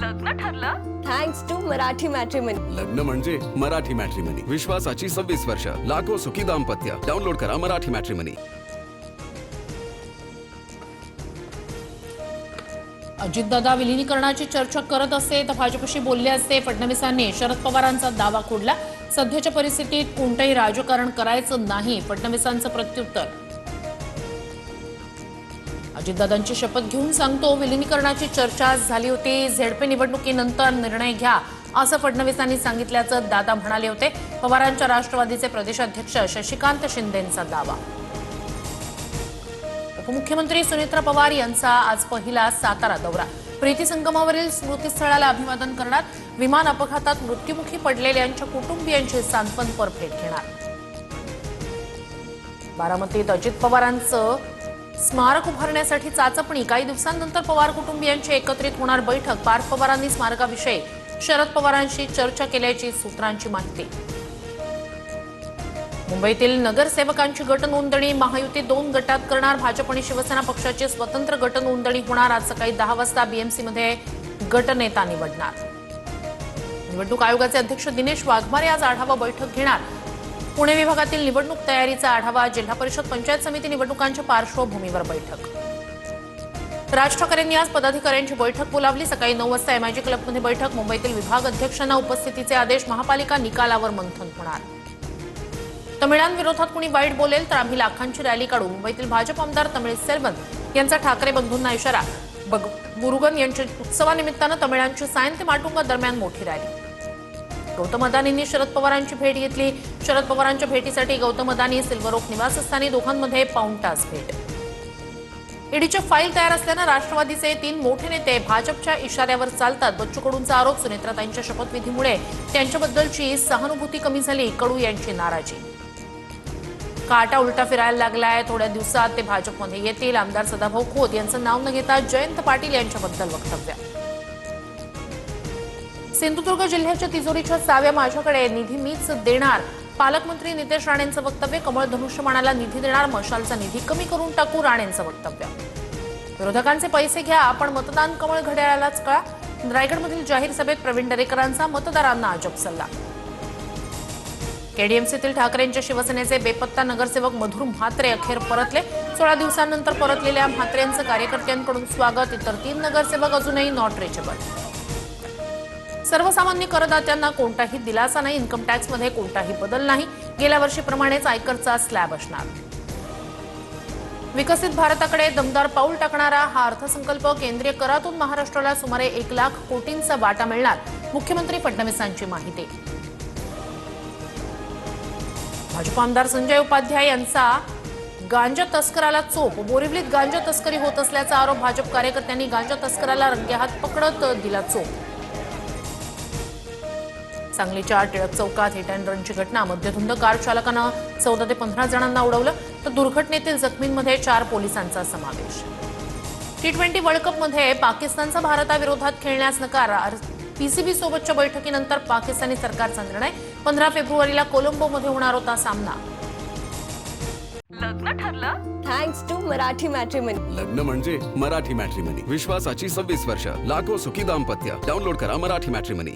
लग्न ठरलं thanks to Marathi matrimony. लग्न म्हणजे मराठी मॅट्रिमनी, विश्वासाची 26 वर्ष, लाखो सुखी दाम्पत्य। डाउनलोड करा मराठी मॅट्रिमनी। अजितदादा विलिनीकरणाची चर्चा करत असते तर भाजपशी बोलले असते। फडणवीसांनी शरद पवारांचा दावा खोडला। सध्याच्या परिस्थितीत कोणतेही राजकारण करायचं नाही, फडणवीसांचं प्रत्युत्तर। अजितदादांची शपथ घेऊन सांगतो, विलिनीकरणाची चर्चा झाली होती, झेडपी निवडणुकीनंतर निर्णय घ्या असं फडणवीसांनी सांगितल्याचं दादा म्हणाले होते। पवारांच्या राष्ट्रवादीचे प्रदेशाध्यक्ष शशिकांत शिंदेंचा दावा। उपमुख्यमंत्री सुनेत्रा पवार यांचा आज पहिला सातारा दौरा। प्रीती संगमावरील स्मृतीस्थळाला अभिवादन करणार। विमान अपघातात मृत्युमुखी पडलेल्यांच्या कुटुंबियांची सांत्वनपर भेट घेणार। बारामतीत अजित पवारांचं स्मारक उभारण्यासाठी चाचपणी। काही दिवसांनंतर पवार कुटुंबियांची एकत्रित होणार बैठक। पार्थ पवारांनी स्मारकाविषयी शरद पवारांशी चर्चा केल्याची सूत्रांची माहिती। मुंबईतील नगरसेवकांची गट नोंदणी महायुती 2 गटात करणार। भाजप आणि शिवसेना पक्षाची स्वतंत्र गट नोंदणी होणार। आज सकाळी 10 वाजता बीएमसीमध्ये गटनेता निवडणार। निवडणूक आयोगाचे अध्यक्ष दिनेश वाघमारे आज आढावा बैठक घेणार। पुणे विभागातील निवडणूक तयारीचा आढावा। जिल्हा परिषद पंचायत समिती निवडणुकांच्या पार्श्वभूमीवर बैठक। राज ठाकरेंनी आज पदाधिकाऱ्यांची बैठक बोलावली। सकाळी 9 वाजता एमआयजी क्लबमध्ये बैठक। मुंबईतील विभाग अध्यक्षांना उपस्थितीचे आदेश। महापालिका निकालावर मंथन होणार। तमिळांविरोधात कुणी वाईट बोलेल तर आम्ही लाखांची रॅली काढू। मुंबईतील भाजप आमदार तमिळ सेल्वन यांचा ठाकरे बंधूंना इशारा। मुरुगन यांच्या उत्सवानिमित्तानं तमिळांची सायन ते माटुंगा दरम्यान मोठी रॅली। गौतम अदानींनी शरद पवारांची भेट घेतली। शरद पवारांच्या भेटीसाठी गौतम अदानी सिल्वर ओक निवासस्थानी दोघांमध्ये पाऊण तास भेट। ईडीच्या फाईल तयार असल्यानं राष्ट्रवादीचे 3 मोठे नेते भाजपच्या इशाऱ्यावर चालतात। बच्चू कडूंचा आरोप। सुनेत्राताईंच्या शपथविधीमुळे त्यांच्याबद्दलची सहानुभूती कमी झाली, कडू यांची नाराजी। काटा उलटा फिरायला लागलाय, थोड्या दिवसात ते भाजपमध्ये येतील। आमदार सदाभाऊ खोत यांचं नाव न घेता जयंत पाटील यांच्याबद्दल वक्तव्य। सिंधुदुर्ग जिल्ह्याच्या तिजोरीच्या चाव्या माझ्याकडे, निधी मीच देणार। पालकमंत्री नितेश राणेंचं वक्तव्य। कमळ धनुष्यबाणाला निधी देणार, मशालचा निधी कमी करून टाकू, राणेंचं वक्तव्य। विरोधकांचे पैसे घ्या, आपण मतदान कमळ घड्याळालाच कळा। रायगडमधील जाहीर सभेत प्रवीण दरेकरांचा मतदारांना अजब सल्ला। केडीएमसीतील ठाकरेंच्या शिवसेनेचे बेपत्ता नगरसेवक मधुर म्हात्रे अखेर परतले। 16 दिवसांनंतर परतलेल्या म्हात्रेंचं कार्यकर्त्यांकडून स्वागत। इतर 3 नगरसेवक अजूनही नॉट रिचेबल। सर्वसामान्य करदात्यांना कोणताही दिलासा नाही, इन्कम टॅक्समध्ये कोणताही बदल नाही, गेल्या वर्षीप्रमाणेच आयकरचा स्लॅब असणार। विकसित भारताकडे दमदार पाऊल टाकणारा हा अर्थसंकल्प। केंद्रीय करातून महाराष्ट्राला सुमारे 1 लाख कोटींचा वाटा मिळणार, मुख्यमंत्री फडणवीसांची माहिती। भाजप आमदार संजय उपाध्याय यांचा गांजा तस्कराला चोप। बोरिवलीत गांजा तस्करी होत असल्याचा आरोप। भाजप कार्यकर्त्यांनी गांजा तस्कराला रंगेहात पकडत दिला चोप। सांगलीच्या टिळक चौकात हिट अँड रनची घटना। मद्यधुंद कार चालकानं 14 ते 15 जणांना उडवलं, तर दुर्घटनेतील जखमींमध्ये 4 पोलिसांचा समावेश। T20 वर्ल्ड कपमध्ये पाकिस्तानचा भारताविरोधात खेळण्यास नकार। पीसीबी सोबतच्या बैठकीनंतर पाकिस्तानी सरकारचा निर्णय। 15 फेब्रुवारीला कोलंबोमध्ये होणार होता सामना। लग्न ठरलं थँक्स टू मराठी मॅट्रिमनी। लग्न म्हणजे मराठी मॅट्रिमनी, विश्वासाची 26 वर्ष, लाखो सुखी दाम्पत्य। डाउनलोड करा मराठी मॅट्रिमनी।